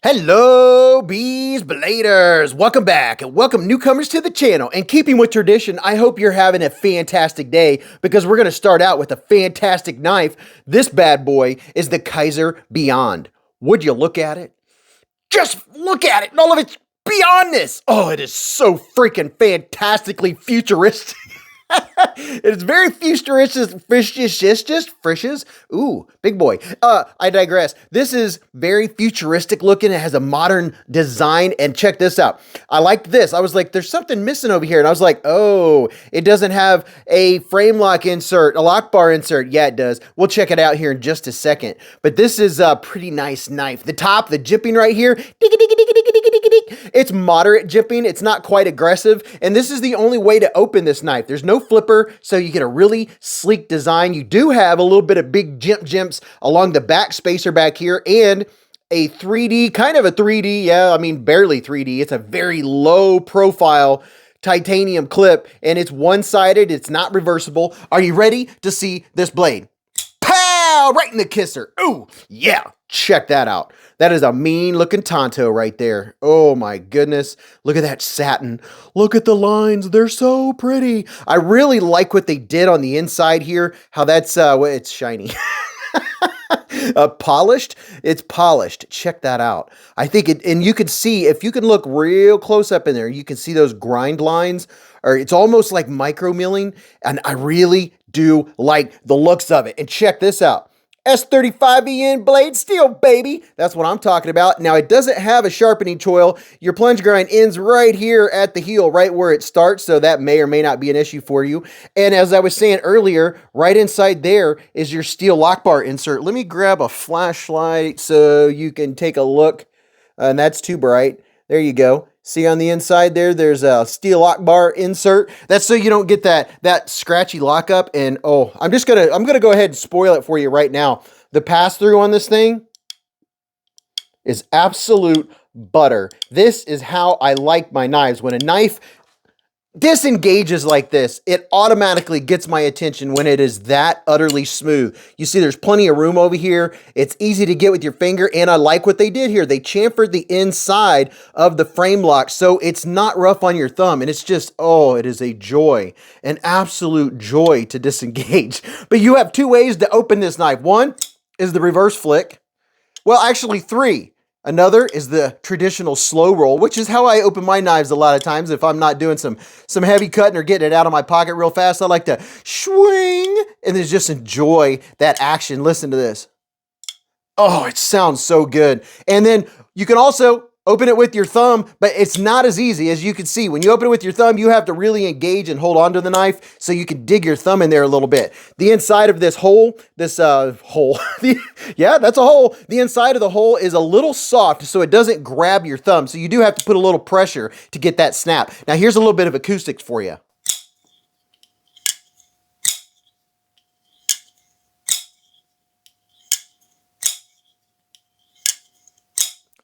Hello, Beez Bladers! Welcome back and welcome newcomers to the channel. And keeping with tradition, I hope you're having a fantastic day because we're going to start out with a fantastic knife. This bad boy is the Kaiser Beyond. Would you look at it? Just look at it! All of it's beyond this! Oh, it is so freaking fantastically futuristic. It's very futuristic, frishes. Ooh, big boy. I digress. This is very futuristic looking. It has a modern design, and check this out. I liked this. I was like, there's something missing over here, and I was like, oh, it doesn't have a frame lock insert, a lock bar insert. Yeah, it does. We'll check it out here in just a second. But this is a pretty nice knife. The top, the jipping right here, it's moderate jipping. It's not quite aggressive, and this is the only way to open this knife. There's no flipper, so you get a really sleek design. You do have a little bit of big jimps along the back spacer back here, and a 3D, kind of a 3D, yeah, I mean, barely 3D. It's a very low profile titanium clip, and it's one-sided. It's not reversible. Are you ready to see this blade? Pow! Right in the kisser. Ooh, yeah. Check that out. That is a mean looking Tonto right there. Oh my goodness. Look at that satin. Look at the lines. They're so pretty. I really like what they did on the inside here. How that's, it's shiny. Polished. It's polished. Check that out. I think it, and you can see, if you can look real close up in there, you can see those grind lines, or it's almost like micro milling. And I really do like the looks of it. And check this out. S35EN blade steel, baby. That's what I'm talking about. Now, it doesn't have a sharpening choil. Your plunge grind ends right here at the heel, right where it starts, so that may or may not be an issue for you. And as I was saying earlier, right inside there is your steel lock bar insert. Let me grab a flashlight so you can take a look. And that's too bright. There you go. See on the inside there, there's a steel lock bar insert. That's so you don't get that scratchy lockup. And oh, I'm gonna go ahead and spoil it for you right now. The pass through on this thing is absolute butter. This is how I like my knives. When a knife disengages like this, it automatically gets my attention when it is that utterly smooth. You see there's plenty of room over here. It's easy to get with your finger, and I like what they did here. They chamfered the inside of the frame lock so it's not rough on your thumb, and it's just, oh, it is a joy, an absolute joy to disengage. But you have two ways to open this knife. One is the reverse flick. Well, actually three. Another is the traditional slow roll, which is how I open my knives a lot of times. If I'm not doing some heavy cutting or getting it out of my pocket real fast, I like to swing and then just enjoy that action. Listen to this. Oh, it sounds so good. And then you can also open it with your thumb, but it's not as easy. As you can see, when you open it with your thumb, you have to really engage and hold on to the knife so you can dig your thumb in there a little bit. The inside of this hole, yeah, that's a hole. The inside of the hole is a little soft, so it doesn't grab your thumb. So you do have to put a little pressure to get that snap. Now here's a little bit of acoustics for you.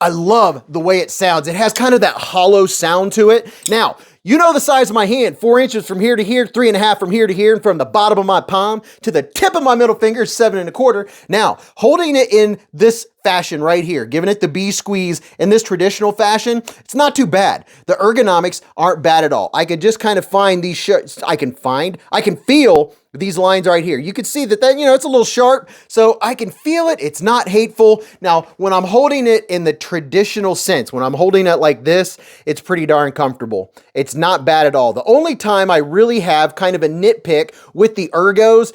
I love the way it sounds. It has kind of that hollow sound to it. Now, you know the size of my hand, 4 inches from here to here, 3.5 from here to here, and from the bottom of my palm to the tip of my middle finger, 7.25. Now, holding it in this fashion right here, giving it the B squeeze in this traditional fashion, it's not too bad. The ergonomics aren't bad at all. I could just kind of find these I can feel these lines right here. You can see that, it's a little sharp, so I can feel it. It's not hateful. Now, when I'm holding it in the traditional sense, when I'm holding it like this, it's pretty darn comfortable. It's not bad at all. The only time I really have kind of a nitpick with the ergos,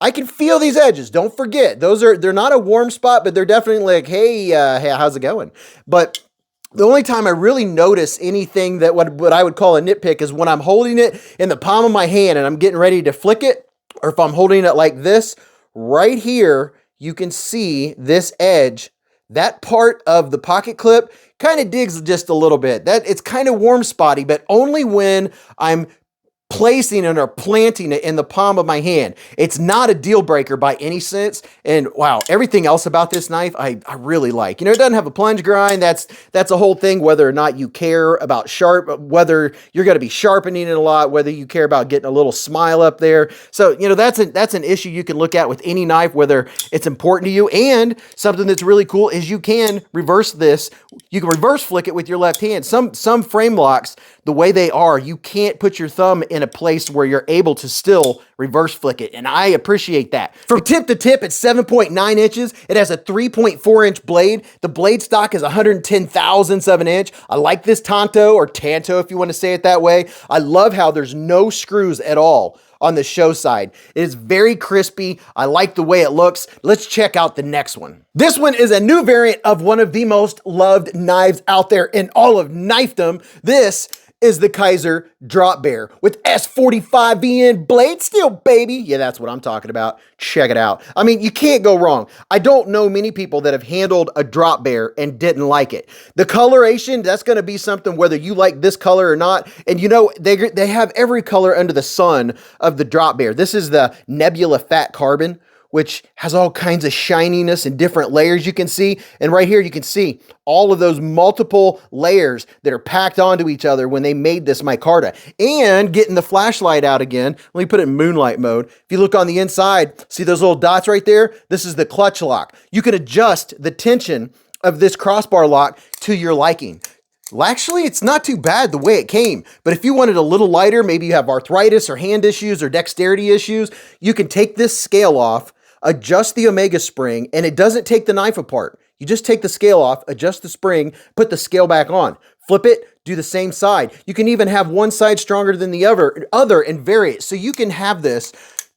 I can feel these edges. Don't forget, they're not a warm spot, but they're definitely like, hey, how's it going? But the only time I really notice anything that what I would call a nitpick is when I'm holding it in the palm of my hand and I'm getting ready to flick it, or if I'm holding it like this, right here, you can see this edge. That part of the pocket clip kind of digs just a little bit. It's kind of warm spotty, but only when I'm placing it or planting it in the palm of my hand. It's not a deal breaker by any sense. And wow, everything else about this knife, I really like. You know, it doesn't have a plunge grind. That's a whole thing, whether or not you care about whether you're going to be sharpening it a lot, whether you care about getting a little smile up there. So, you know, that's an issue you can look at with any knife, whether it's important to you. And something that's really cool is you can reverse this. You can reverse flick it with your left hand. Some frame locks, the way they are, you can't put your thumb in a place where you're able to still reverse flick it. And I appreciate that. From tip to tip, it's 7.9 inches. It has a 3.4 inch blade. The blade stock is 110 thousandths of an inch. I like this tanto, or tanto if you want to say it that way. I love how there's no screws at all on the show side. It is very crispy. I like the way it looks. Let's check out the next one. This one is a new variant of one of the most loved knives out there in all of knifedom. This is the Kaiser Drop Bear with S45VN blade steel, baby. Yeah, that's what I'm talking about. Check it out. I mean, you can't go wrong. I don't know many people that have handled a drop bear and didn't like it. The coloration, that's going to be something whether you like this color or not. And you know, they have every color under the sun of the drop bear. This is the Nebula Fat Carbon, which has all kinds of shininess and different layers you can see. And right here, you can see all of those multiple layers that are packed onto each other when they made this micarta. And getting the flashlight out again, let me put it in moonlight mode. If you look on the inside, see those little dots right there? This is the clutch lock. You can adjust the tension of this crossbar lock to your liking. Well, actually, it's not too bad the way it came, but if you wanted a little lighter, maybe you have arthritis or hand issues or dexterity issues, you can take this scale off, adjust the Omega spring, and it doesn't take the knife apart. You just take the scale off, adjust the spring, put the scale back on, flip it, do the same side. You can even have one side stronger than the other and vary it. So you can have this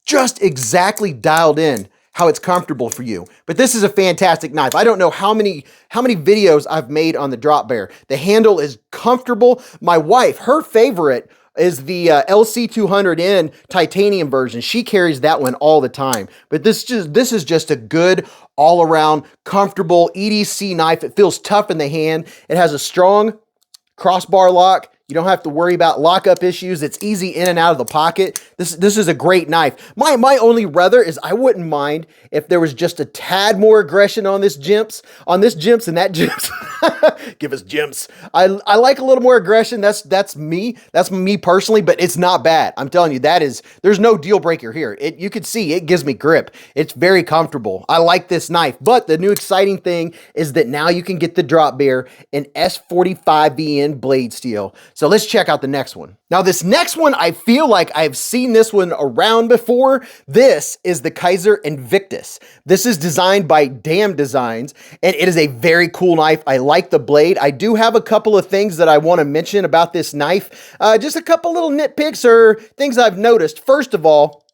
just exactly dialed in how it's comfortable for you. But this is a fantastic knife. I don't know how many videos I've made on the drop bear. The handle is comfortable. My wife, her favorite is the LC200N titanium version. She carries that one all the time. But this is just a good all-around comfortable EDC knife. It feels tough in the hand. It has a strong crossbar lock. You don't have to worry about lockup issues. It's easy in and out of the pocket. This is a great knife. My only rather is I wouldn't mind if there was just a tad more aggression on this Jimps and that Jimps. Give us Jimps. I like a little more aggression. That's me. That's me personally, but it's not bad. I'm telling you, there's no deal breaker here. You can see it gives me grip. It's very comfortable. I like this knife, but the new exciting thing is that now you can get the drop bear in S45VN blade steel. So let's check out the next one. Now this next one, I feel like I've seen this one around before. This is the Kaiser Invictus. This is designed by Damn Designs, and it is a very cool knife. I like the blade. I do have a couple of things that I want to mention about this knife. Just a couple little nitpicks or things I've noticed. First of all,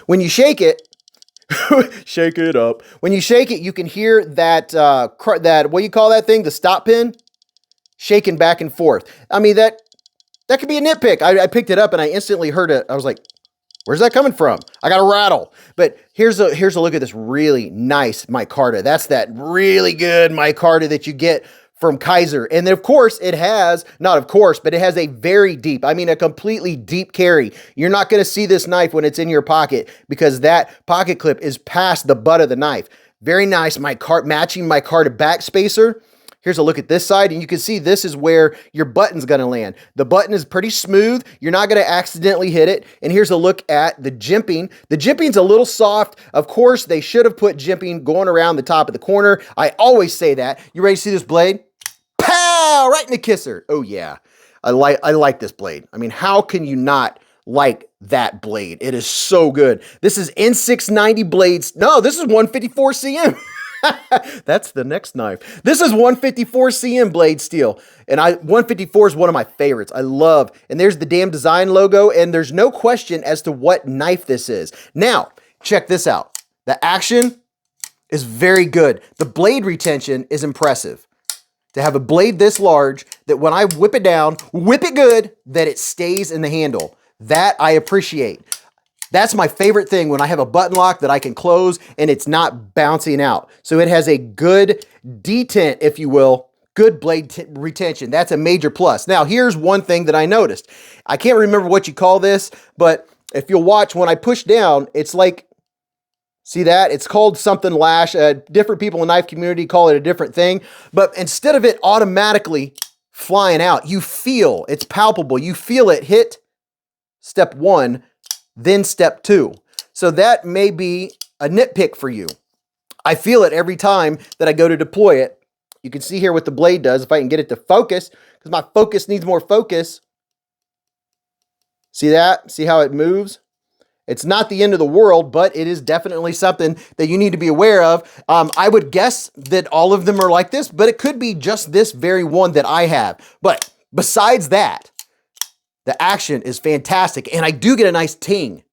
when you shake it, shake it up. When you shake it, you can hear that, what do you call that thing? The stop pin? Shaking back and forth. I mean, that could be a nitpick. I picked it up and I instantly heard it. I was like, where's that coming from? I got a rattle. But here's a look at this really nice micarta. That's that really good micarta that you get from Kaiser. And then of course it has, not of course, but it has a very deep, I mean a completely deep carry. You're not going to see this knife when it's in your pocket because that pocket clip is past the butt of the knife. Very nice matching micarta back spacer. Here's a look at this side, and you can see this is where your button's gonna land. The button is pretty smooth. You're not gonna accidentally hit it. And here's a look at the jimping. The jimping's a little soft. Of course, they should have put jimping going around the top of the corner. I always say that. You ready to see this blade? Pow! Right in the kisser. Oh yeah, I like this blade. I mean, how can you not like that blade? It is so good. This is N690 blades. No, this is 154 cm. That's the next knife. This is 154 cm blade steel. And 154 is one of my favorites. I love, and there's the Damn Design logo, and there's no question as to what knife this is. Now, check this out. The action is very good. The blade retention is impressive. To have a blade this large, that when I whip it down, whip it good, that it stays in the handle. That I appreciate. That's my favorite thing when I have a button lock that I can close and it's not bouncing out. So it has a good detent, if you will, good blade retention. That's a major plus. Now, here's one thing that I noticed. I can't remember what you call this, but if you'll watch, when I push down, it's like, see that? It's called something lash. Different people in the knife community call it a different thing. But instead of it automatically flying out, you feel, it's palpable. You feel it hit step 1, then step 2. So that may be a nitpick for you. I feel it every time that I go to deploy it. You can see here what the blade does. If I can get it to focus, because my focus needs more focus. See that? See how it moves? It's not the end of the world, but it is definitely something that you need to be aware of. I would guess that all of them are like this, but it could be just this very one that I have. But besides that, the action is fantastic, and I do get a nice ting.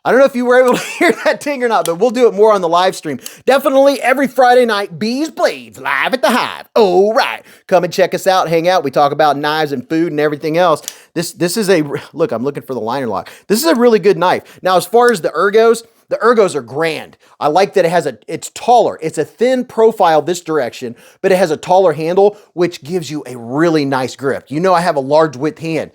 I don't know if you were able to hear that ting or not, but we'll do it more on the live stream. Definitely every Friday night, Beez Blades live at the Hive. All right. Come and check us out, hang out. We talk about knives and food and everything else. This is a, look, I'm looking for the liner lock. This is a really good knife. Now, as far as the ergos are grand. I like that it's taller. It's a thin profile this direction, but it has a taller handle, which gives you a really nice grip. You know, I have a large width hand.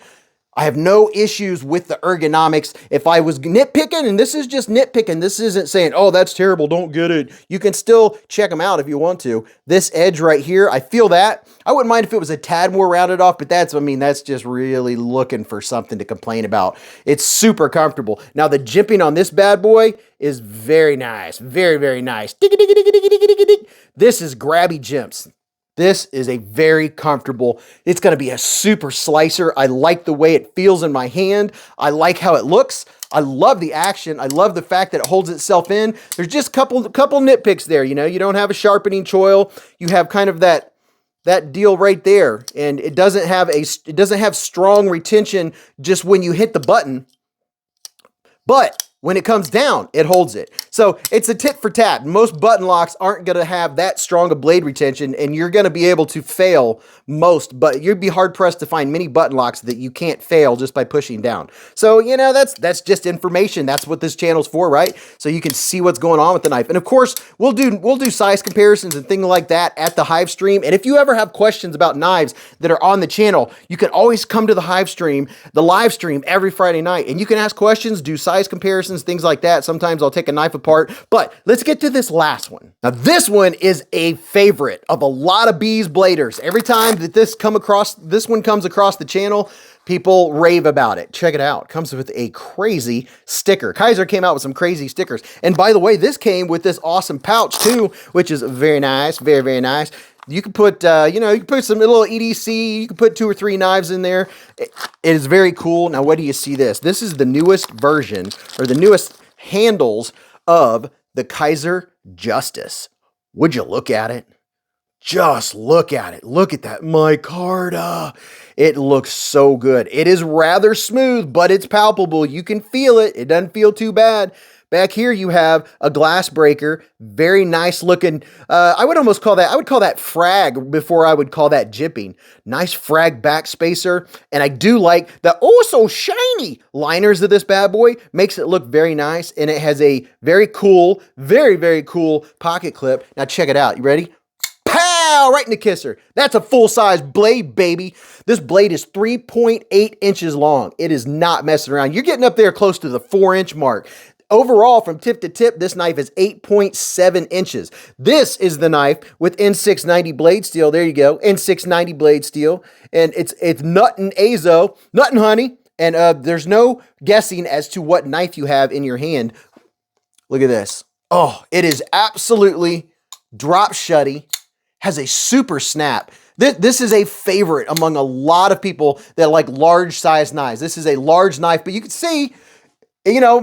I have no issues with the ergonomics. If I was nitpicking, and this is just nitpicking, this isn't saying, oh, that's terrible, don't get it. You can still check them out if you want to. This edge right here, I feel that. I wouldn't mind if it was a tad more rounded off, but that's just really looking for something to complain about. It's super comfortable. Now, the jimping on this bad boy is very nice. Very, very nice. This is grabby jimps. This is a very comfortable, it's going to be a super slicer. I like the way it feels in my hand. I like how it looks. I love the action. I love the fact that it holds itself in. There's just a couple nitpicks there. You know, you don't have a sharpening choil. You have kind of that deal right there. And it doesn't have strong retention just when you hit the button. But when it comes down, it holds it. So it's a tit for tat. Most button locks aren't going to have that strong a blade retention, and you're going to be able to fail most, but you'd be hard pressed to find many button locks that you can't fail just by pushing down. So, you know, that's just information. That's what this channel's for, right? So you can see what's going on with the knife. And of course, we'll do size comparisons and things like that at the Hive stream. And if you ever have questions about knives that are on the channel, you can always come to the Hive stream, the live stream every Friday night, and you can ask questions, do size comparisons, things like that. Sometimes I'll take a knife apart, but let's get to this last one. Now, this one is a favorite of a lot of Beez Bladers. Every time that this one comes across the channel, people rave about it. Check it out. It comes with a crazy sticker. Kaiser came out with some crazy stickers. And by the way, this came with this awesome pouch too, which is very nice, very, very nice. You can put, you can put some little EDC, you can put 2 or 3 knives in there. It is very cool. Now, what do you see this? This is the newest version, or the newest handles of the Kaiser Justice. Would you look at it? Just look at it. Look at that micarta. It looks so good. It is rather smooth, but it's palpable. You can feel it. It doesn't feel too bad. Back here, you have a glass breaker, very nice looking. I would call that frag before I would call that jimping. Nice frag back spacer. And I do like the so shiny liners of this bad boy. Makes it look very nice. And it has a very cool, very, very cool pocket clip. Now check it out. You ready? Pow! Right in the kisser. That's a full-size blade, baby. This blade is 3.8 inches long. It is not messing around. You're getting up there close to the 4-inch mark. Overall, from tip to tip, this knife is 8.7 inches. This is the knife with N690 blade steel. There you go, N690 blade steel. And it's nut and azo, nut and honey. And there's no guessing as to what knife you have in your hand. Look at this. Oh, it is absolutely drop shutty. Has a super snap. This is a favorite among a lot of people that like large size knives. This is a large knife, but you can see, you know,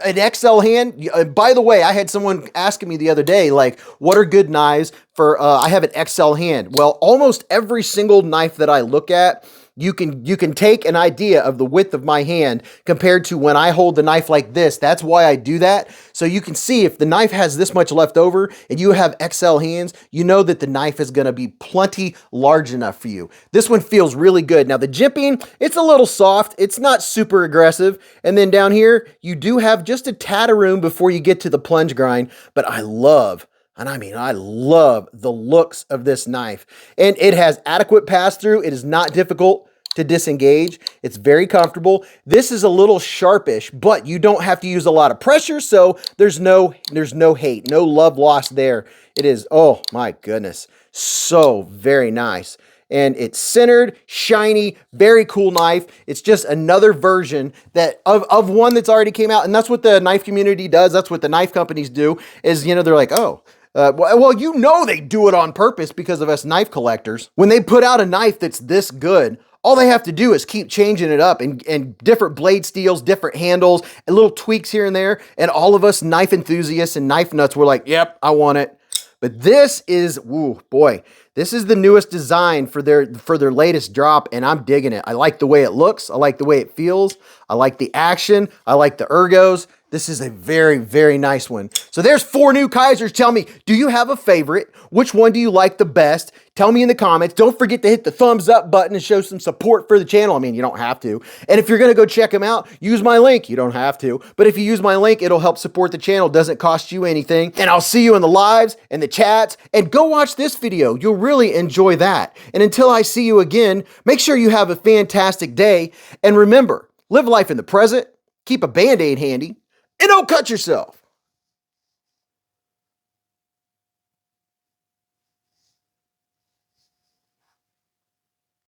an XL hand. By the way, I had someone asking me the other day, like, what are good knives for, I have an XL hand. Well, almost every single knife that I look at you can take an idea of the width of my hand compared to when I hold the knife like this. That's why I do that. So you can see if the knife has this much left over and you have XL hands, you know that the knife is going to be plenty large enough for you. This one feels really good. Now the jimping, it's a little soft. It's not super aggressive. And then down here, you do have just a tad of room before you get to the plunge grind. But I love the looks of this knife. And it has adequate pass-through. It is not difficult to disengage. It's very comfortable. This is a little sharpish, but you don't have to use a lot of pressure, so there's no hate, no love lost there. It is, oh my goodness, so very nice. And it's centered, shiny, very cool knife. It's just another version that of one that's already came out. And that's what the knife community does. That's what the knife companies do is, you know, they're like, oh, well, you know, they do it on purpose because of us knife collectors. When they put out a knife that's this good, all they have to do is keep changing it up and different blade steels, different handles, and little tweaks here and there. And all of us knife enthusiasts and knife nuts were like, yep, I want it. But this is, woo, boy, this is the newest design for their latest drop, and I'm digging it. I like the way it looks. I like the way it feels. I like the action. I like the ergos. This is a very, very nice one. So there's 4 new Kaisers. Tell me, do you have a favorite? Which one do you like the best? Tell me in the comments. Don't forget to hit the thumbs up button and show some support for the channel. I mean, you don't have to. And if you're going to go check them out, use my link. You don't have to. But if you use my link, it'll help support the channel. It doesn't cost you anything. And I'll see you in the lives and the chats. And go watch this video. You'll really enjoy that. And until I see you again, make sure you have a fantastic day. And remember, live life in the present, keep a Band-Aid handy, and don't cut yourself.